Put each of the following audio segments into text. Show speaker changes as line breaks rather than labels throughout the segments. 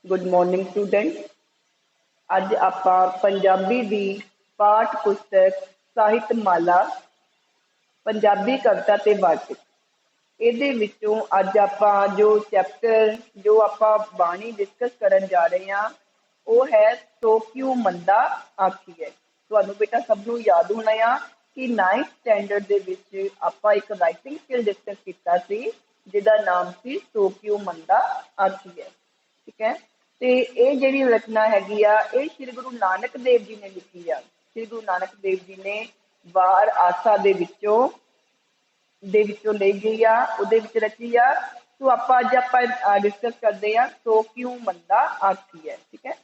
Good morning student. अज आपां पंजाबी दी पाठ पुस्तक ਸਾਹਿਤ माला पंजाबी कविता ते वाचक ਇਹਦੇ ਵਿੱਚੋਂ ਅੱਜ ਆਪਾਂ जो चैप्टर जो ਆਪਾਂ ਬਾਣੀ डिस्कस ਕਰਨ जा रहे हैं ਉਹ है सो क्यों मंदा आखीए। ਤੁਹਾਨੂੰ बेटा सब ਨੂੰ याद होना आ कि 9th स्टैंडर्ड ਦੇ ਵਿੱਚ ਆਪਾਂ ਇੱਕ ਰਾਈਟਿੰਗ ਸਕਿੱਲ डिस्कस ਕੀਤਾ ਸੀ ਜਿਹਦਾ ਨਾਮ ਸੀ सो क्यों मंदा आखीए। ठीक है, ਤੇ ਇਹ ਜਿਹੜੀ ਰਚਨਾ ਹੈਗੀ ਆ ਇਹ ਸ਼੍ਰੀ ਗੁਰੂ ਨਾਨਕ ਦੇਵ ਜੀ ਨੇ ਲਿਖੀ ਆ। ਸ਼੍ਰੀ ਗੁਰੂ ਨਾਨਕ ਦੇਵ ਜੀ ਨੇ ਵਾਰ ਆਸਾ ਦੇ ਵਿੱਚੋਂ ਲਈ ਗਈ ਆ, ਉਹਦੇ ਵਿੱਚ ਰਚੀ ਆ। ਸੋ ਆਪਾਂ ਅੱਜ ਆਪਾਂ ਡਿਸਕਸ ਕਰਦੇ ਆ ਸੋ ਕਿਉਂ ਮੰਦਾ ਆਖੀ ਹੈ। ਠੀਕ ਹੈ,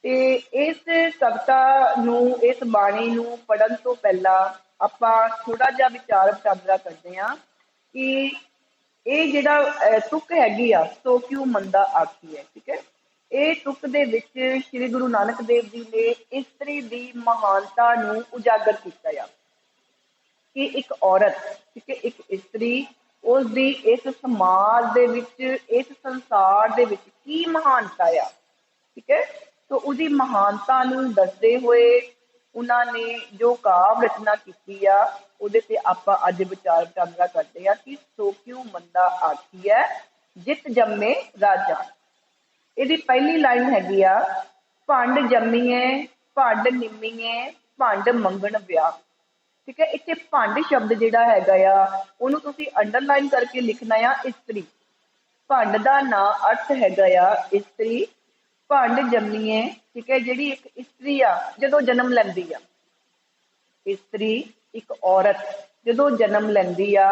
ਤੇ ਇਸ ਕਵਿਤਾ ਨੂੰ, ਇਸ ਬਾਣੀ ਨੂੰ ਪੜ੍ਹਨ ਤੋਂ ਪਹਿਲਾਂ ਆਪਾਂ ਥੋੜਾ ਜਿਹਾ ਵਿਚਾਰ ਵਟਾਂਦਰਾ ਕਰਦੇ ਆ ਕਿ ਇਹ ਜਿਹੜਾ ਤੁਕ ਹੈਗੀ ਆ ਸੋ ਕਿਉਂ ਮੰਦਾ ਆਖੀ ਹੈ। ਠੀਕ ਹੈ, ਇਹ ਤੁਕ ਦੇ ਵਿੱਚ ਸ਼੍ਰੀ ਗੁਰੂ ਨਾਨਕ ਦੇਵ ਜੀ ਨੇ ਇਸਤਰੀ ਦੀ ਮਹਾਨਤਾ ਨੂੰ ਉਜਾਗਰ ਕੀਤਾ ਆ ਕਿ ਇੱਕ ਔਰਤ, ਠੀਕ ਹੈ, ਇੱਕ ਇਸਤਰੀ, ਉਸ ਦੀ ਇਸ ਸਮਾਜ ਦੇ ਵਿੱਚ, ਇਸ ਸੰਸਾਰ ਦੇ ਵਿੱਚ ਕੀ ਮਹਾਨਤਾ ਆ। ਠੀਕ ਹੈ, ਸੋ ਉਹਦੀ ਮਹਾਨਤਾ ਨੂੰ ਦੱਸਦੇ ਹੋਏ ਉਹਨਾਂ ਨੇ ਜੋ ਕਾਵ ਰਚਨਾ ਕੀਤੀ ਆ ਉਹਦੇ ਤੇ ਆਪਾਂ ਅੱਜ ਵਿਚਾਰ ਵਟਾਂਦਰਾ ਕਰਦੇ ਆ ਕਿ ਸੋ ਕਿਉਂ ਮੰਦਾ ਆਖੀ ਹੈ ਜਿਤ ਜੰਮੇ ਰਾਜਾ। ਇਹਦੀ ਪਹਿਲੀ ਲਾਈਨ ਹੈਗੀ ਆ ਭੰਡ ਜੰਮੀਏ ਭੰਡ ਨਿੰਮੀਏ ਭੰਡ ਮੰਗਣ ਵਿਆਹ। ਠੀਕ ਹੈ, ਇੱਥੇ ਭੰਡ ਸ਼ਬਦ ਜਿਹੜਾ ਹੈਗਾ ਆ ਉਹਨੂੰ ਤੁਸੀਂ ਅੰਡਰਲਾਈਨ ਕਰਕੇ ਲਿਖਣਾ ਆ ਇਸਤਰੀ। ਭੰਡ ਦਾ ਨਾਂ ਅਰਥ ਹੈਗਾ ਆ ਇਸਤਰੀ। ਭੰਡ ਜੰਮੀਏ, ਠੀਕ ਹੈ, ਜਿਹੜੀ ਇੱਕ ਇਸਤਰੀ ਆ ਜਦੋਂ ਜਨਮ ਲੈਂਦੀ ਆ, ਇਸਤਰੀ ਇੱਕ ਔਰਤ ਜਦੋਂ ਜਨਮ ਲੈਂਦੀ ਆ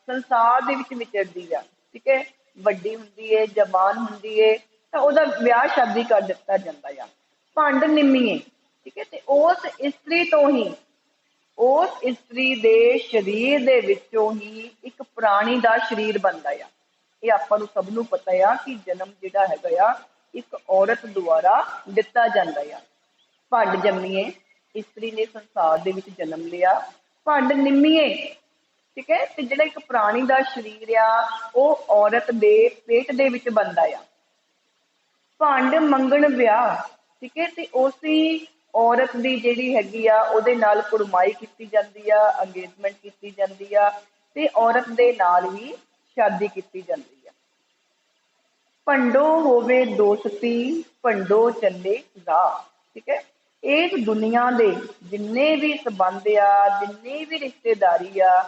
ਸੰਸਾਰ ਦੇ ਵਿੱਚ ਵਿਚਰਦੀ ਆ, ਠੀਕ ਹੈ, ਵੱਡੀ ਹੁੰਦੀ ਹੈ, ਜਵਾਨ ਹੁੰਦੀ ਹੈ ਤਾਂ ਉਹਦਾ ਵਿਆਹ ਸ਼ਾਦੀ ਕਰ ਦਿੱਤਾ ਜਾਂਦਾ ਆ। ਭੰਡ ਨਿੰਮੀਏ, ਠੀਕ ਹੈ, ਤੇ ਉਸ ਇਸਤਰੀ ਤੋਂ ਹੀ, ਉਸ ਇਸਤਰੀ ਦੇ ਸਰੀਰ ਦੇ ਵਿੱਚੋਂ ਹੀ ਇੱਕ ਪ੍ਰਾਣੀ ਦਾ ਸਰੀਰ ਬਣਦਾ ਆ। ਇਹ ਆਪਾਂ ਨੂੰ ਸਭ ਨੂੰ ਪਤਾ ਆ ਕਿ ਜਨਮ ਜਿਹੜਾ ਹੈਗਾ ਆ ਇੱਕ ਔਰਤ ਦੁਆਰਾ ਦਿੱਤਾ ਜਾਂਦਾ ਆ। ਭੰਡ ਜੰਮੀਏ, ਇਸਤਰੀ ਨੇ ਸੰਸਾਰ ਦੇ ਵਿੱਚ ਜਨਮ ਲਿਆ। ਭੰਡ ਨਿੰਮੀਏ, ਠੀਕ ਹੈ, ਤੇ ਜਿਹੜਾ ਇੱਕ ਪ੍ਰਾਣੀ ਦਾ ਸਰੀਰ ਆ ਉਹ ਔਰਤ ਦੇ ਪੇਟ ਦੇ ਵਿੱਚ ਬਣਦਾ ਆ। ਭੰਡ ਮੰਗਣ ਵਿਆਹ, ਠੀਕ ਹੈ, ਤੇ ਉਸੇ ਔਰਤ ਦੀ ਜਿਹੜੀ ਹੈਗੀ ਆ ਉਹਦੇ ਨਾਲ ਕੁੜਮਾਈ ਕੀਤੀ ਜਾਂਦੀ ਆ, ਅੰਗੇਜਮੈਂਟ ਕੀਤੀ ਜਾਂਦੀ ਆ ਤੇ ਔਰਤ ਦੇ ਨਾਲ ਹੀ ਸ਼ਾਦੀ ਕੀਤੀ ਜਾਂਦੀ ਆ। ਭੰਡੋ ਹੋਵੇ ਦੋਸਤੀ ਭੰਡੋ ਚੱਲੇ ਰਾਹ। ਠੀਕ ਹੈ, ਇਸ ਦੁਨੀਆ ਦੇ ਜਿੰਨੇ ਵੀ ਸੰਬੰਧ ਆ, ਜਿੰਨੇ ਵੀ ਰਿਸ਼ਤੇਦਾਰੀ ਆ,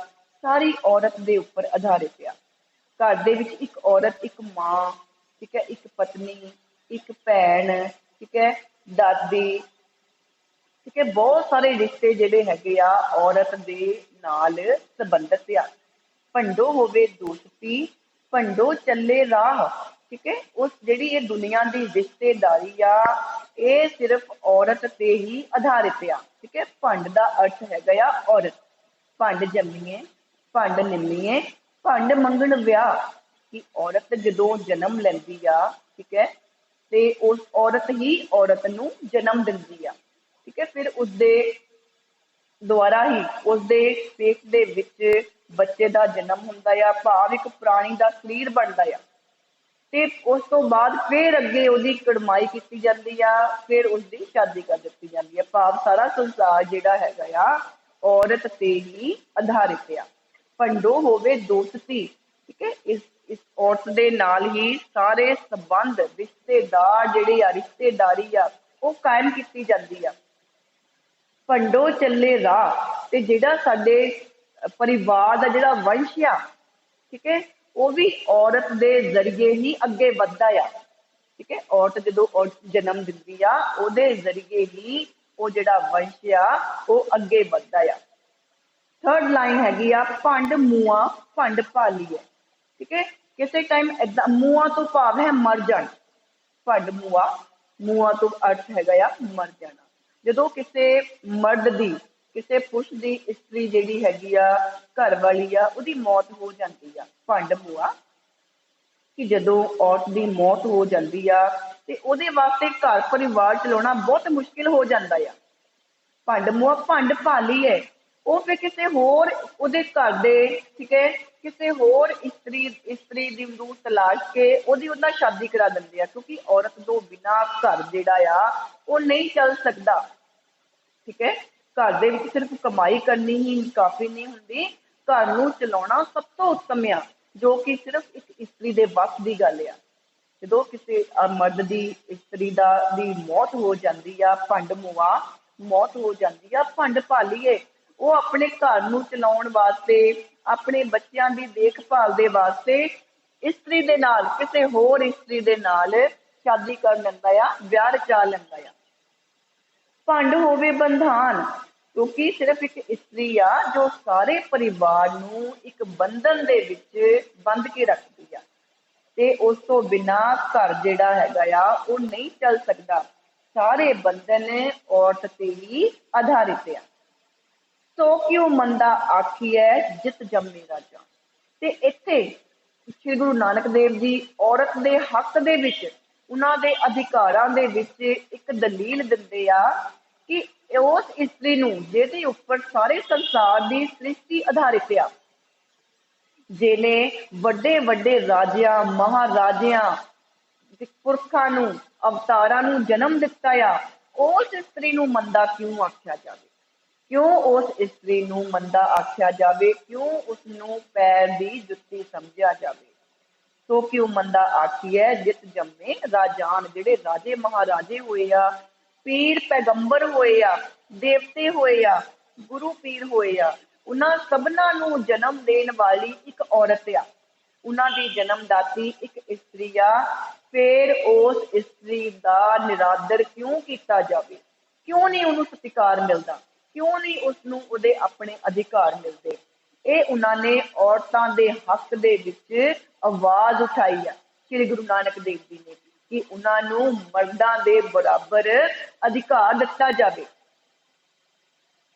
ਸਾਰੀ ਔਰਤ ਦੇ ਉੱਪਰ ਆਧਾਰਿਤ ਆ। ਘਰ ਦੇ ਵਿੱਚ ਇੱਕ ਔਰਤ, ਇੱਕ ਮਾਂ, ਠੀਕ ਹੈ, ਇੱਕ ਪਤਨੀ, ਇੱਕ ਭੈਣ, ਠੀਕ ਹੈ, ਦਾਦੀ, ਠੀਕ ਹੈ, ਬਹੁਤ ਸਾਰੇ ਰਿਸ਼ਤੇ ਜਿਹੜੇ ਹੈਗੇ ਆ ਔਰਤ ਦੇ ਨਾਲ ਸੰਬੰਧਿਤ ਆ। ਭੰਡੋ ਹੋਵੇ ਦੋਸਤੀ ਭੰਡੋ ਚੱਲੇ ਰਾਹ, ਠੀਕ ਹੈ, ਉਸ ਜਿਹੜੀ ਇਹ ਦੁਨੀਆ ਦੀ ਰਿਸ਼ਤੇਦਾਰੀ ਆ ਇਹ ਸਿਰਫ ਔਰਤ ਤੇ ਹੀ ਆਧਾਰਿਤ ਆ। ਠੀਕ ਹੈ, ਭੰਡ ਦਾ ਅਰਥ ਹੈਗਾ ਆ ਔਰਤ। ਭੰਡ ਜੰਮੀਏ ਭੰਡ ਨਿੰਮੀਏ ਭੰਡ ਮੰਗਣ ਵਿਆਹ, ਕਿ ਔਰਤ ਜਦੋਂ ਜਨਮ ਲੈਂਦੀ ਆ, ਠੀਕ ਹੈ, ਤੇ ਉਸ ਔਰਤ ਹੀ ਔਰਤ ਨੂੰ ਜਨਮ ਦਿੰਦੀ ਆ। ਠੀਕ ਹੈ, ਫਿਰ ਉਸਦੇ ਦੁਆਰਾ ਹੀ ਉਸਦੇ ਪੇਟ ਦੇ ਵਿੱਚ ਬੱਚੇ ਦਾ ਜਨਮ ਹੁੰਦਾ ਆ, ਭਾਵ ਇੱਕ ਪ੍ਰਾਣੀ ਦਾ ਸਰੀਰ ਬਣਦਾ ਆ। ਤੇ ਉਸ ਤੋਂ ਬਾਅਦ ਫਿਰ ਅੱਗੇ ਉਹਦੀ ਕੜਮਾਈ ਕੀਤੀ ਜਾਂਦੀ ਆ, ਫਿਰ ਉਸਦੀ ਸ਼ਾਦੀ ਕਰ ਦਿੱਤੀ ਜਾਂਦੀ ਆ, ਭਾਵ ਸਾਰਾ ਸੰਸਾਰ ਜਿਹੜਾ ਹੈਗਾ ਆ ਔਰਤ ਤੇ ਹੀ ਆਧਾਰਿਤ ਆ। ਭੰਡੋ ਹੋਵੇ ਦੋਸਤੀ, ਠੀਕ ਹੈ, ਇਸ ਔਰਤ ਦੇ ਨਾਲ ਹੀ ਸਾਰੇ ਸੰਬੰਧ, ਰਿਸ਼ਤੇਦਾਰ ਜਿਹੜੇ ਆ, ਰਿਸ਼ਤੇਦਾਰੀ ਆ ਉਹ ਕਾਇਮ ਕੀਤੀ ਜਾਂਦੀ ਆ। ਭੰਡੋ ਚੱਲੇ ਰਾਹ, ਤੇ ਜਿਹੜਾ ਸਾਡੇ ਪਰਿਵਾਰ ਦਾ ਜਿਹੜਾ ਵੰਸ਼ ਆ, ਠੀਕ ਹੈ, ਉਹ ਵੀ ਔਰਤ ਦੇ ਜ਼ਰੀਏ ਹੀ ਅੱਗੇ ਵੱਧਦਾ ਆ। ਠੀਕ ਹੈ, ਔਰਤ ਜਦੋਂ ਜਨਮ ਦਿੰਦੀ ਆ ਉਹਦੇ ਜ਼ਰੀਏ ਹੀ ਉਹ ਜਿਹੜਾ ਵੰਸ਼ ਆ ਉਹ ਅੱਗੇ ਵੱਧਦਾ ਆ। ਥਰਡ ਲਾਈਨ ਹੈਗੀ ਆ ਭੰਡ ਮੂਆ ਭੰਡ ਭਾਲੀਏ। ਠੀਕ ਹੈ, ਕਿਸੇ ਟਾਈਮ ਏਦਾਂ, ਮੂਆ ਤੋਂ ਭਾਵ ਹੈ ਮਰ ਜਾਣਾ। ਭੰਡ ਮੂਆ, ਮੂਆ ਤੋਂ ਅਰਥ ਹੈਗਾ ਆ ਮਰ ਜਾਣਾ। ਜਦੋਂ ਕਿਸੇ ਮਰਦ ਦੀ, ਕਿਸੇ ਪੁਰਸ਼ ਦੀ ਇਸਤਰੀ ਜਿਹੜੀ ਹੈਗੀ ਆ, ਘਰ ਵਾਲੀ ਆ, ਉਹਦੀ ਮੌਤ ਹੋ ਜਾਂਦੀ ਆ, ਭੰਡ ਮੂਆ, ਕਿ ਜਦੋਂ ਔਰਤ ਦੀ ਮੌਤ ਹੋ ਜਾਂਦੀ ਆ ਤੇ ਉਹਦੇ ਵਾਸਤੇ ਘਰ ਪਰਿਵਾਰ ਚਲਾਉਣਾ ਬਹੁਤ ਮੁਸ਼ਕਿਲ ਹੋ ਜਾਂਦਾ ਆ। ਭੰਡ ਮੂਆ ਭੰਡ ਭਾਲੀ ਹੈ, ਉਹ ਫਿਰ ਕਿਸੇ ਹੋਰ ਉਹਦੇ ਘਰ ਦੇ, ਠੀਕ ਹੈ, ਕਿਸੇ ਹੋਰ ਇਸਤਰੀ ਦੀ ਨੂੰ ਤਲਾਸ਼ ਕੇ ਉਹਦੀ ਉਹਦੇ ਨਾਲ ਸ਼ਾਦੀ ਕਰਾ ਦਿੰਦੇ ਆ, ਕਿਉਂਕਿ ਔਰਤ ਤੋਂ ਬਿਨਾਂ ਘਰ ਜਿਹੜਾ ਆ ਉਹ ਨਹੀਂ ਚੱਲ ਸਕਦਾ। ਠੀਕ ਹੈ, ਘਰ ਦੇ ਵਿੱਚ ਸਿਰਫ ਕਮਾਈ ਕਰਨੀ ਹੀ ਕਾਫੀ ਨਹੀਂ ਹੁੰਦੀ, ਘਰ ਨੂੰ ਚਲਾਉਣਾ ਸਭ ਤੋਂ ਉੱਤਮ ਆ, ਜੋ ਕਿ ਸਿਰਫ ਇੱਕ ਇਸਤਰੀ ਦੇ ਵੱਸ ਦੀ ਗੱਲ ਆ। ਜਦੋਂ ਕਿਸੇ ਮਰਦ ਦੀ ਇਸਤਰੀ ਦੀ ਮੌਤ ਹੋ ਜਾਂਦੀ ਆ, ਭੰਡ ਮੁਆ ਮੌਤ ਹੋ ਜਾਂਦੀ ਆ, ਭੰਡ ਭਾਲੀਏ ਉਹ ਆਪਣੇ ਘਰ ਨੂੰ ਚਲਾਉਣ ਵਾਸਤੇ, ਆਪਣੇ ਬੱਚਿਆਂ ਦੀ ਦੇਖਭਾਲ ਦੇ ਵਾਸਤੇ ਇਸਤਰੀ ਦੇ ਨਾਲ, ਕਿਸੇ ਹੋਰ ਇਸਤਰੀ ਦੇ ਨਾਲ ਸ਼ਾਦੀ ਕਰ ਲੈਂਦਾ ਆ, ਵਿਆਹ ਰਚਾ ਲੈਂਦਾ ਆ। ਭੰਡ ਹੋਵੇ ਬੰਧਾਨ, ਕਿਉਂਕਿ ਸਿਰਫ ਇੱਕ ਇਸਤਰੀ ਆ ਜੋ ਸਾਰੇ ਪਰਿਵਾਰ ਨੂੰ ਇੱਕ ਬੰਧਨ ਦੇ ਵਿੱਚ ਬੰਦ ਕੇ ਰੱਖਦੀ ਆ, ਤੇ ਉਸ ਤੋਂ ਬਿਨਾਂ ਘਰ ਜਿਹੜਾ ਹੈਗਾ ਆ ਉਹ ਨਹੀਂ ਚੱਲ ਸਕਦਾ। ਸਾਰੇ ਬੰਧਨ ਔਰਤ ਤੇ ਹੀ ਆਧਾਰਿਤ ਆ। ਸੋ ਕਿਉ ਮੰਦਾ ਆਖੀਐ ਜਿਤ ਜੰਮੇ ਰਾਜਾ। ਤੇ ਇੱਥੇ ਸ਼੍ਰੀ ਗੁਰੂ ਨਾਨਕ ਦੇਵ ਜੀ ਔਰਤ ਦੇ ਹੱਕ ਦੇ ਵਿੱਚ, ਉਹਨਾਂ ਦੇ ਅਧਿਕਾਰਾਂ ਦੇ ਵਿੱਚ ਇੱਕ ਦਲੀਲ ਦਿੰਦੇ ਆ ਕਿ ਉਸ ਇਸਤਰੀ ਨੂੰ ਜਿਹਦੇ ਉੱਪਰ ਸਾਰੇ ਸੰਸਾਰ ਦੀ ਸ੍ਰਿਸ਼ਟੀ ਆਧਾਰਿਤ ਆ, ਜਿਹਨੇ ਵੱਡੇ ਵੱਡੇ ਰਾਜਿਆਂ, ਮਹਾਰਾਜਿਆਂ, ਪੁਰਖਾਂ ਨੂੰ, ਅਵਤਾਰਾਂ ਨੂੰ ਜਨਮ ਦਿੱਤਾ ਆ, ਉਸ ਇਸਤਰੀ ਨੂੰ ਮੰਦਾ ਕਿਉਂ ਆਖਿਆ ਜਾਵੇ? ਕਿਉਂ ਉਸ ਇਸਤਰੀ ਨੂੰ ਮੰਦਾ ਆਖਿਆ ਜਾਵੇ? ਕਿਉਂ ਉਸਨੂੰ ਪੈਰ ਦੀ ਜੁੱਤੀ ਸਮਝਿਆ ਜਾਵੇ? ਸੋ ਕਿਉ ਮੰਦਾ ਆਖੀਐ ਜਿਤ ਜੰਮੇ ਰਾਜਾਨ। ਜਿਹੜੇ ਰਾਜੇ ਮਹਾਰਾਜੇ ਹੋਏ ਆ, ਪੀਰ ਪੈਗੰਬਰ ਹੋਏ ਆ, ਦੇਵਤੇ ਹੋਏ ਆ, ਗੁਰੂ ਪੀਰ ਹੋਏ ਆ, ਉਹਨਾਂ ਸਭਨਾਂ ਨੂੰ ਜਨਮ ਦੇਣ ਵਾਲੀ ਇੱਕ ਔਰਤ ਆ, ਉਹਨਾਂ ਦੀ ਜਨਮਦਾਤੀ ਇੱਕ ਇਸਤਰੀ ਆ। ਫਿਰ ਉਸ ਇਸਤਰੀ ਦਾ ਨਿਰਾਦਰ ਕਿਉਂ ਕੀਤਾ ਜਾਵੇ? ਕਿਉਂ ਨਹੀਂ ਉਹਨੂੰ ਸਤਿਕਾਰ ਮਿਲਦਾ? ਕਿਉਂ ਨਹੀਂ ਉਸਨੂੰ ਉਹਦੇ ਆਪਣੇ ਅਧਿਕਾਰ ਮਿਲਦੇ? ਇਹ ਉਹਨਾਂ ਨੇ ਔਰਤਾਂ ਦੇ ਹੱਕ ਦੇ ਵਿੱਚ ਆਵਾਜ਼ ਉਠਾਈ ਆ ਸ੍ਰੀ ਗੁਰੂ ਨਾਨਕ ਦੇਵ ਜੀ ਨੇ, ਕਿ ਉਹਨਾਂ ਨੂੰ ਮਰਦਾਂ ਦੇ ਬਰਾਬਰ ਅਧਿਕਾਰ ਦਿੱਤਾ ਜਾਵੇ।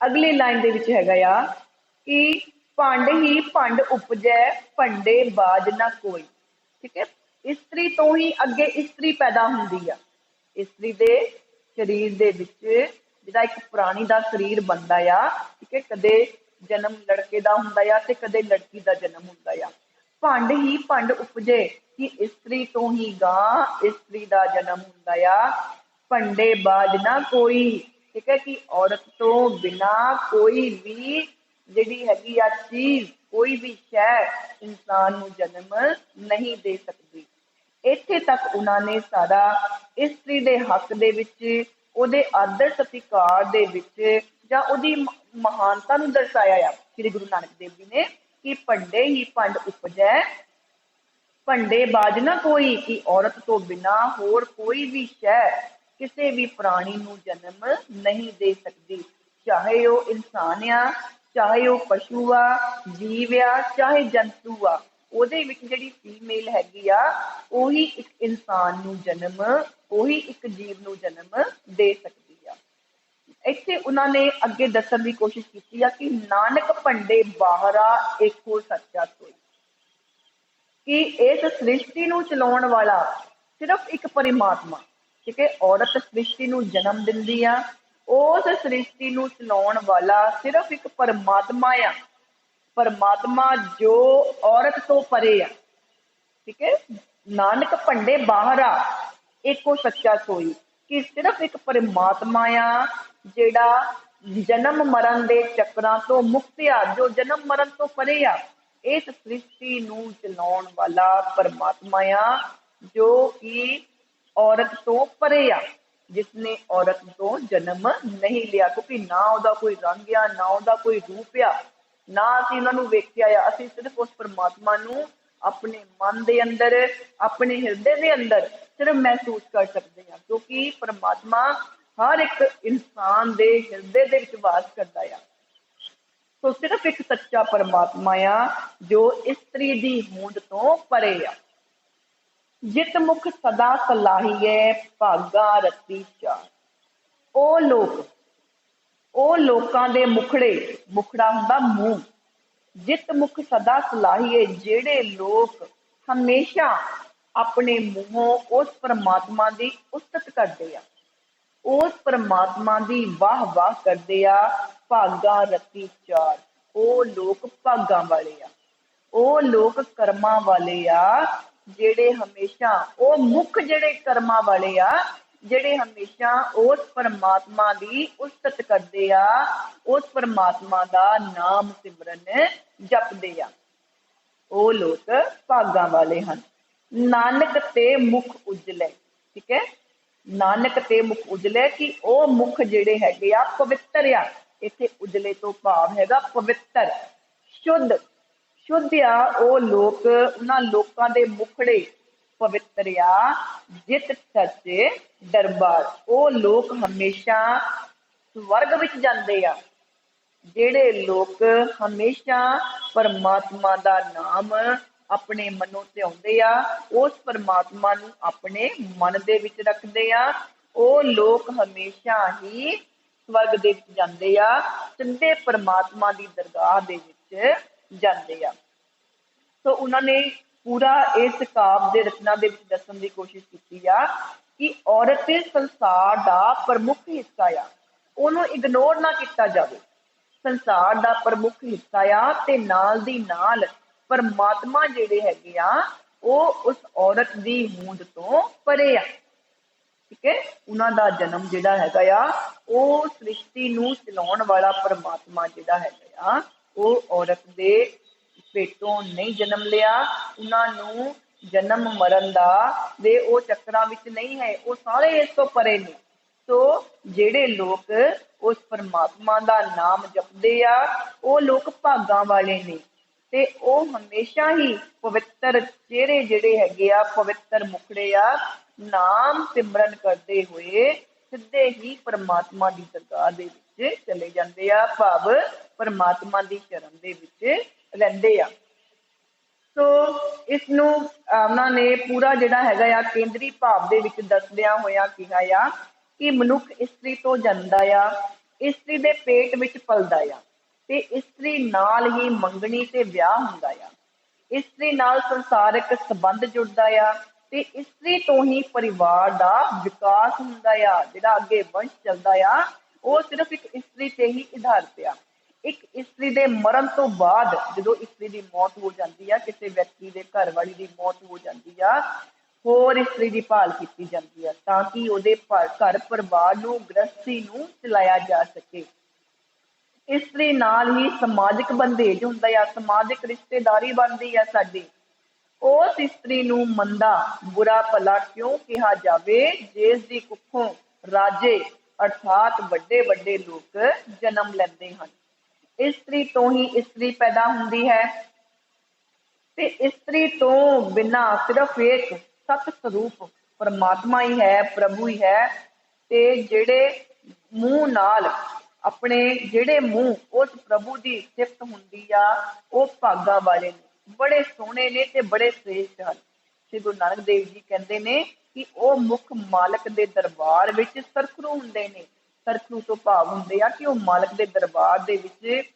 ਅਗਲੀ ਲਾਈਨ ਦੇ ਵਿੱਚ ਹੈਗਾ ਆ ਕਿ ਭੰਡ ਹੀ ਭੰਡ ਉਪਜੈ, ਭੰਡੇ ਬਾਜ ਨਾ ਕੋਈ। ਠੀਕ ਹੈ, ਇਸਤਰੀ ਤੋਂ ਹੀ ਅੱਗੇ ਇਸਤਰੀ ਪੈਦਾ ਹੁੰਦੀ ਆ। ਇਸਤਰੀ ਦੇ ਸਰੀਰ ਦੇ ਵਿੱਚ ਜਿਹੜਾ ਇੱਕ ਪ੍ਰਾਣੀ ਦਾ ਸਰੀਰ ਬਣਦਾ ਆ, ਠੀਕ ਹੈ, ਕਦੇ ਜਨਮ ਲੜਕੇ ਦਾ ਹੁੰਦਾ ਆ ਤੇ ਕਦੇ ਲੜਕੀ ਦਾ ਜਨਮ ਹੁੰਦਾ ਆ। ਭੰਡ ਹੀ ਭੰਡ ਉਪਜੇ, ਕਿ ਇਸਤਰੀ ਤੋਂ ਹੀ ਗਾਂ ਇਸਤਰੀ ਦਾ ਜਨਮ ਹੁੰਦਾ ਆ। ਭੰਡੇ ਬਾਜ ਨਾ ਕੋਈ, ਠੀਕ ਹੈ, ਕਿ ਔਰਤ ਤੋਂ ਬਿਨਾਂ ਕੋਈ ਵੀ ਜਿਹੜੀ ਹੈਗੀ ਆ ਚੀਜ਼, ਕੋਈ ਵੀ ਸ਼ੈ ਇਨਸਾਨ ਨੂੰ ਜਨਮ ਨਹੀਂ ਦੇ ਸਕਦੀ। ਇੱਥੇ ਤੱਕ ਉਹਨਾਂ ਨੇ ਸਾਰਾ ਇਸਤਰੀ ਦੇ ਹੱਕ ਦੇ ਵਿੱਚ, ਉਹਦੇ ਆਦਰ ਸਤਿਕਾਰ ਦੇ ਵਿੱਚ, ਜਾਂ ਉਹਦੀ ਮਹਾਨਤਾ ਨੂੰ ਦਰਸਾਇਆ ਆ ਸ੍ਰੀ ਗੁਰੂ ਨਾਨਕ ਦੇਵ ਜੀ ਨੇ, ਕਿ ਭੰਡੇ ਹੀ ਭੰਡ ਉਪਜੈ, ਭੰਡੇ ਬਾਜ ਨਾ ਕੋਈ, ਕਿ ਔਰਤ ਤੋਂ ਬਿਨਾਂ ਹੋਰ ਕੋਈ ਵੀ ਸ਼ੈ ਕਿਸੇ ਵੀ ਪ੍ਰਾਣੀ ਨੂੰ ਜਨਮ ਨਹੀਂ ਦੇ ਸਕਦੀ, ਚਾਹੇ ਉਹ ਇਨਸਾਨ ਆ, ਚਾਹੇ ਉਹ ਪਸ਼ੂ ਆ, ਜੀਵ ਆ, ਚਾਹੇ ਜੰਤੂ ਆ। ਉਹਦੇ ਵਿੱਚ ਜਿਹੜੀ ਫੀਮੇਲ ਹੈਗੀ ਆ, ਉਹੀ ਇੱਕ ਇਨਸਾਨ ਨੂੰ ਜਨਮ, ਉਹੀ ਇੱਕ ਜੀਵ ਨੂੰ ਜਨਮ ਦੇ ਸਕਦੀ ਆ। ਇੱਥੇ ਉਹਨਾਂ ਨੇ ਅੱਗੇ ਦੱਸਣ ਦੀ ਕੋਸ਼ਿਸ਼ ਕੀਤੀ ਆ ਕਿ ਨਾਨਕ ਭੰਡੇ ਬਾਹਰਾ ਏਕੋ ਸੱਚਾ ਸੋਈ, ਕਿ ਇਸ ਸ੍ਰਿਸ਼ਟੀ ਨੂੰ ਚਲਾਉਣ ਵਾਲਾ ਸਿਰਫ ਇੱਕ ਪਰਮਾਤਮਾ, ਠੀਕ ਹੈ, ਔਰਤ ਸ੍ਰਿਸ਼ਟੀ ਨੂੰ ਜਨਮ ਦਿੰਦੀ ਆ, ਉਸ ਸ੍ਰਿਸ਼ਟੀ ਨੂੰ ਚਲਾਉਣ ਵਾਲਾ ਸਿਰਫ ਇੱਕ ਪਰਮਾਤਮਾ ਆ, ਪਰਮਾਤਮਾ ਜੋ ਔਰਤ ਤੋਂ ਪਰੇ ਆ। ਠੀਕ ਹੈ, ਨਾਨਕ ਭੰਡੇ ਬਾਹਰਾ ਏਕੋ ਸੱਚਾ ਸੋਈ, ਕਿ ਸਿਰਫ ਇੱਕ ਪਰਮਾਤਮਾ ਆ ਜਿਹੜਾ ਜਨਮ ਮਰਨ ਦੇ ਚੱਕਰਾਂ ਤੋਂ ਮੁਕਤ ਆ, ਜੋ ਜਨਮ ਮਰਨ ਤੋਂ ਪਰੇ ਆ। ਇਸ ਸ੍ਰਿਸ਼ਟੀ ਨੂੰ ਚਲਾਉਣ ਵਾਲਾ ਪਰਮਾਤਮਾ ਆ, ਜੋ ਕਿ ਔਰਤ ਤੋਂ ਪਰੇ ਆ, ਜਿਸਨੇ ਔਰਤ ਤੋਂ ਜਨਮ ਨਹੀਂ ਲਿਆ, ਕਿਉਂਕਿ ਨਾ ਉਹਦਾ ਕੋਈ ਰੰਗ ਆ, ਨਾ ਉਹਦਾ ਕੋਈ ਰੂਪ ਆ, ਨਾ ਅਸੀਂ ਉਹਨਾਂ ਨੂੰ ਵੇਖਿਆ ਆ। ਅਸੀਂ ਸਿਰਫ ਉਸ ਪਰਮਾਤਮਾ ਨੂੰ ਆਪਣੇ ਮਨ ਦੇ ਅੰਦਰ, ਆਪਣੇ ਹਿਰਦੇ ਦੇ ਅੰਦਰ ਸਿਰਫ ਮਹਿਸੂਸ ਕਰ ਸਕਦੇ ਹਾਂ, ਕਿਉਂਕਿ ਪਰਮਾਤਮਾ ਹਰ ਇੱਕ ਇਨਸਾਨ ਦੇ ਹਿਰਦੇ ਦੇ ਵਿੱਚ ਵਾਸ ਕਰਦਾ ਆ। ਸੋ ਸਿਰਫ ਇੱਕ ਸੱਚਾ ਪਰਮਾਤਮਾ ਆ ਜੋ ਇਸਤਰੀ ਦੀ ਹੋਂਦ ਤੋਂ ਪਰੇ ਆ। ਜਿਤ ਮੁਖ ਸਦਾ ਸਲਾਹੀਐ, ਭਾਗਾ ਰਤੀ ਚਾਰ। ਉਹ ਲੋਕਾਂ ਦੇ ਮੁਖੜੇ, ਮੁਖੜਾ ਹੁੰਦਾ ਮੂੰਹ, ਜਿਤ ਮੁਖ ਸਦਾ ਸਲਾਹੀਏ, ਜਿਹੜੇ ਲੋਕ ਹਮੇਸ਼ਾ ਆਪਣੇ ਮੂੰਹੋਂ ਉਸ ਪਰਮਾਤਮਾ ਦੀ ਉਸਤਤ ਕਰਦੇ ਆ, ਉਸ ਪਰਮਾਤਮਾ ਦੀ ਵਾਹ ਵਾਹ ਕਰਦੇ ਆ। ਭਾਗਾ ਰਤੀ ਚਾਰ, ਉਹ ਲੋਕ ਭਾਗਾਂ ਵਾਲੇ ਆ। ਉਹ ਲੋਕ ਕਰਮਾਂ ਵਾਲੇ ਆ ਜਿਹੜੇ ਹਮੇਸ਼ਾ, ਉਹ ਮੁੱਖ ਜਿਹੜੇ ਕਰਮਾਂ ਵਾਲੇ ਆ ਜਿਹੜੇ ਹਮੇਸ਼ਾ ਉਸ ਪਰਮਾਤਮਾ ਦੀ ਉਸਤਤ ਕਰਦੇ ਆ, ਉਸ ਪਰਮਾਤਮਾ ਦਾ ਨਾਮ ਸਿਮਰਨ ਜਪਦੇ ਆ। ਉਹ ਲੋਕ ਭਾਗਾਂ ਵਾਲੇ ਹਨ। ਨਾਨਕ ਤੇ ਮੁਖ ਉਜਲੇ, ਠੀਕ ਹੈ, ਨਾਨਕ ਤੇ ਮੁਖ ਉਜਲੇ ਕਿ ਉਹ ਮੁਖ ਜਿਹੜੇ ਹੈਗੇ ਆ ਪਵਿੱਤਰ ਆ। ਇੱਥੇ ਉਜਲੇ ਤੋਂ ਭਾਵ ਹੈਗਾ ਪਵਿੱਤਰ, ਸ਼ੁੱਧ। ਸ਼ੁੱਧ ਆ ਉਹ ਲੋਕ, ਉਹਨਾਂ ਲੋਕਾਂ ਦੇ ਮੁਖੜੇ ਪਵਿੱਤਰ ਆ ਜਿਤ ਸੱਚੇ ਦਰਬਾਰ। ਉਹ ਲੋਕ ਹਮੇਸ਼ਾ ਸਵਰਗ ਵਿੱਚ ਜਾਂਦੇ ਆ। ਜਿਹੜੇ ਲੋਕ ਹਮੇਸ਼ਾ ਪਰਮਾਤਮਾ ਦਾ ਨਾਮ ਆਪਣੇ ਮਨੋਂ ਧਿਆਉਂਦੇ ਆ, ਉਸ ਪਰਮਾਤਮਾ ਨੂੰ ਆਪਣੇ ਮਨ ਦੇ ਵਿੱਚ ਰੱਖਦੇ ਆ, ਉਹ ਲੋਕ ਹਮੇਸ਼ਾ ਹੀ ਸਵਰਗ ਦੇ ਵਿੱਚ ਜਾਂਦੇ ਆ, ਸਿੱਧੇ ਪਰਮਾਤਮਾ ਦੀ ਦਰਗਾਹ ਦੇ ਵਿੱਚ ਜਾਂਦੇ ਆ। ਸੋ ਉਹਨਾਂ ਨੇ ਪੂਰਾ ਇਸ ਕਾਵਿ ਦੇ ਰਚਨਾ ਦੇ ਵਿੱਚ ਦੱਸਣ ਦੀ ਕੋਸ਼ਿਸ਼ ਕੀਤੀ ਆ ਕਿ ਔਰਤ ਸੰਸਾਰ ਦਾ ਪ੍ਰਮੁੱਖ ਹਿੱਸਾ ਆ, ਉਹਨੂੰ ਇਗਨੋਰ ਨਾ ਕੀਤਾ ਜਾਵੇ। ਸੰਸਾਰ ਦਾ ਪ੍ਰਮੁੱਖ ਹਿੱਸਾ ਆ ਤੇ ਨਾਲ ਦੀ ਨਾਲ ਪਰਮਾਤਮਾ ਜਿਹੜੇ ਹੈਗੇ ਆ ਉਹ ਉਸ ਔਰਤ ਦੀ ਹੋਂਦ ਤੋਂ ਪਰੇ ਆ, ਠੀਕ ਹੈ। ਉਹਨਾਂ ਦਾ ਜਨਮ ਜਿਹੜਾ ਹੈਗਾ ਆ, ਉਹ ਸ੍ਰਿਸ਼ਟੀ ਨੂੰ ਚਲਾਉਣ ਵਾਲਾ ਪਰਮਾਤਮਾ ਜਿਹੜਾ ਹੈਗਾ ਆ, ਉਹ ਔਰਤ ਦੇ ਪੇਟੋਂ ਨਹੀਂ ਜਨਮ ਲਿਆ। ਉਹਨਾਂ ਨੂੰ ਜਨਮ ਮਰਨ ਦੇ ਉਹ ਚੱਕਰਾਂ ਵਿੱਚ ਨਹੀਂ ਹੈ, ਉਹ ਸਾਰੇ ਇਸ ਤੋਂ ਪਰੇ ਨੇ। ਸੋ ਜਿਹੜੇ ਲੋਕ ਉਸ ਪਰਮਾਤਮਾ ਦਾ ਨਾਮ ਜਪਦੇ ਆ, ਉਹ ਲੋਕ ਭਾਗਾਂ ਵਾਲੇ ਨੇ ਤੇ ਉਹ ਹਮੇਸ਼ਾ ਹੀ ਪਵਿੱਤਰ ਚਿਹਰੇ ਜਿਹੜੇ ਹੈਗੇ ਆ, ਪਵਿੱਤਰ ਮੁਖੜੇ ਆ, ਨਾਮ ਸਿਮਰਨ ਕਰਦੇ ਹੋਏ ਸਿੱਧੇ ਹੀ ਪਰਮਾਤਮਾ ਦੀ ਦਰਗਾਹ ਦੇ ਵਿੱਚ ਚਲੇ ਜਾਂਦੇ ਆ, ਭਾਵ ਪਰਮਾਤਮਾ ਦੀ ਸ਼ਰਨ ਦੇ ਵਿੱਚ ਰਹਿੰਦੇ ਆ। ਸੋ ਇਸ ਨੂੰ ਉਹਨਾਂ ਨੇ ਪੂਰਾ ਜਿਹੜਾ ਹੈਗਾ ਆ ਕੇਂਦਰੀ ਭਾਵ ਦੇ ਵਿੱਚ ਦੱਸਦਿਆਂ ਹੋਇਆ ਕਿਹਾ ਆ ਕਿ ਮਨੁੱਖ ਇਸਤਰੀ ਤੋਂ ਜਨਮਦਾ ਆ, ਇਸਤਰੀ ਦੇ ਪੇਟ ਵਿੱਚ ਪਲਦਾ ਆ ਤੇ ਇਸਤਰੀ ਨਾਲ ਹੀ ਮੰਗਣੀ ਤੇ ਵਿਆਹ ਹੁੰਦਾ ਆ। ਇਸਤਰੀ ਨਾਲ ਸੰਸਾਰਿਕ ਸੰਬੰਧ ਜੁੜਦਾ ਆ ਤੇ ਇਸਤਰੀ ਤੋਂ ਹੀ ਪਰਿਵਾਰ ਦਾ ਵਿਕਾਸ ਹੁੰਦਾ ਆ। ਜਿਹੜਾ ਅੱਗੇ ਵੰਸ਼ ਚੱਲਦਾ ਆ ਉਹ ਸਿਰਫ ਇੱਕ ਇਸਤਰੀ ਤੇ ਹੀ ਆਧਾਰਿਤ ਆ। ਇੱਕ ਇਸਤਰੀ ਦੇ ਮਰਨ ਤੋਂ ਬਾਅਦ, ਜਦੋਂ ਇਸਤਰੀ ਦੀ ਮੌਤ ਹੋ ਜਾਂਦੀ ਆ, ਕਿਸੇ ਵਿਅਕਤੀ ਦੇ ਘਰ ਵਾਲੀ ਦੀ ਮੌਤ ਹੋ ਜਾਂਦੀ ਆ, ਹੋਰ ਇਸਤਰੀ ਦੀ ਭਾਲ ਕੀਤੀ ਜਾਂਦੀ ਆ ਤਾਂ ਕਿ ਉਹਦੇ ਘਰ ਪਰਿਵਾਰ ਨੂੰ, ਗ੍ਰਸਤੀ ਨੂੰ ਚਲਾਇਆ ਜਾ ਸਕੇ। ਇਸਤਰੀ ਨਾਲ ਹੀ ਸਮਾਜਿਕ ਬੰਧੇਜ ਹੁੰਦਾ ਆ, ਸਮਾਜਿਕ ਰਿਸ਼ਤੇਦਾਰੀ ਬਣਦੀ ਆ ਸਾਡੀ। ਉਸ ਇਸਤਰੀ ਨੂੰ ਮੰਦਾ ਬੁਰਾ ਭਲਾ ਕਿਉਂ ਕਿਹਾ ਜਾਵੇ ਜਿਸ ਦੀ ਕੁੱਖੋਂ ਰਾਜੇ ਅਰਥਾਤ ਵੱਡੇ ਵੱਡੇ ਲੋਕ ਜਨਮ ਲੈਂਦੇ ਹਨ। ਇਸਤਰੀ ਤੋਂ ਹੀ ਇਸਤਰੀ ਪੈਦਾ ਹੁੰਦੀ ਹੈ ਤੇ ਇਸਤਰੀ ਤੋਂ ਬਿਨਾਂ ਸਿਰਫ ਇੱਕ ਸਤ ਸਰੂਪ ਪਰਮਾਤਮਾ ਹੀ ਹੈ, ਪ੍ਰਭੂ ਹੀ ਹੈ। ਤੇ ਜਿਹੜੇ ਮੂੰਹ ਨਾਲ ਆਪਣੇ, ਜਿਹੜੇ ਮੂੰਹ ਉਸ ਪ੍ਰਭੂ ਦੀ ਸਿਫਤ ਹੁੰਦੀ ਆ, ਉਹ ਭਾਗਾਂ ਵਾਲੇ ਨੇ, ਬੜੇ ਸੋਹਣੇ ਨੇ ਤੇ ਬੜੇ ਸ੍ਰੇਸ਼ਟ ਹਨ। ਸ਼੍ਰੀ ਗੁਰੂ ਨਾਨਕ ਦੇਵ ਜੀ ਕਹਿੰਦੇ ਨੇ ਕਿ ਉਹ ਮੁੱਖ ਮਾਲਕ ਦੇ ਦਰਬਾਰ ਵਿੱਚ ਸਰਖਰੂ ਹੁੰਦੇ ਨੇ। ਸਰਖਰੂ ਤੋਂ ਭਾਵ ਹੁੰਦੇ ਆ ਕਿ ਉਹ ਮਾਲਕ ਦੇ ਦਰਬਾਰ ਦੇ ਵਿੱਚ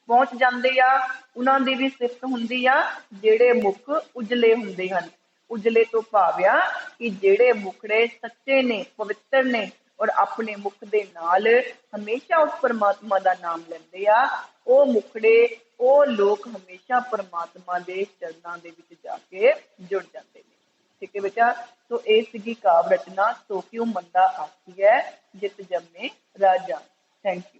ਪਹੁੰਚ ਜਾਂਦੇ ਆ। ਉਹਨਾਂ ਦੀ ਵੀ ਸਿਫਤ ਹੁੰਦੀ ਆ ਜਿਹੜੇ ਮੁਖ ਉਜਲੇ ਹੁੰਦੇ ਹਨ। ਉਜਲੇ ਤੋਂ ਭਾਵ ਆ ਕਿ ਜਿਹੜੇ ਮੁਖੜੇ ਸੱਚੇ ਨੇ, ਪਵਿੱਤਰ ਨੇ ਔਰ ਆਪਣੇ ਮੁਖ ਦੇ ਨਾਲ ਹਮੇਸ਼ਾ ਉਸ ਪਰਮਾਤਮਾ ਦਾ ਨਾਮ ਲੈਂਦੇ ਆ, ਉਹ ਮੁਖੜੇ, ਉਹ ਲੋਕ ਹਮੇਸ਼ਾ ਪਰਮਾਤਮਾ ਦੇ ਚਰਨਾਂ ਦੇ ਵਿੱਚ ਜਾ ਕੇ ਜੁੜ ਜਾਂਦੇ ਨੇ। ਠੀਕ ਹੈ ਬੇਟਾ, ਸੋ ਇਹ ਸੀਗੀ ਕਾਵਿ ਰਚਨਾ ਸੋ ਕਿਉ ਮੰਦਾ ਆਖੀਐ ਜਿਤ ਜੰਮੇ ਰਾਜਾ। Thank you.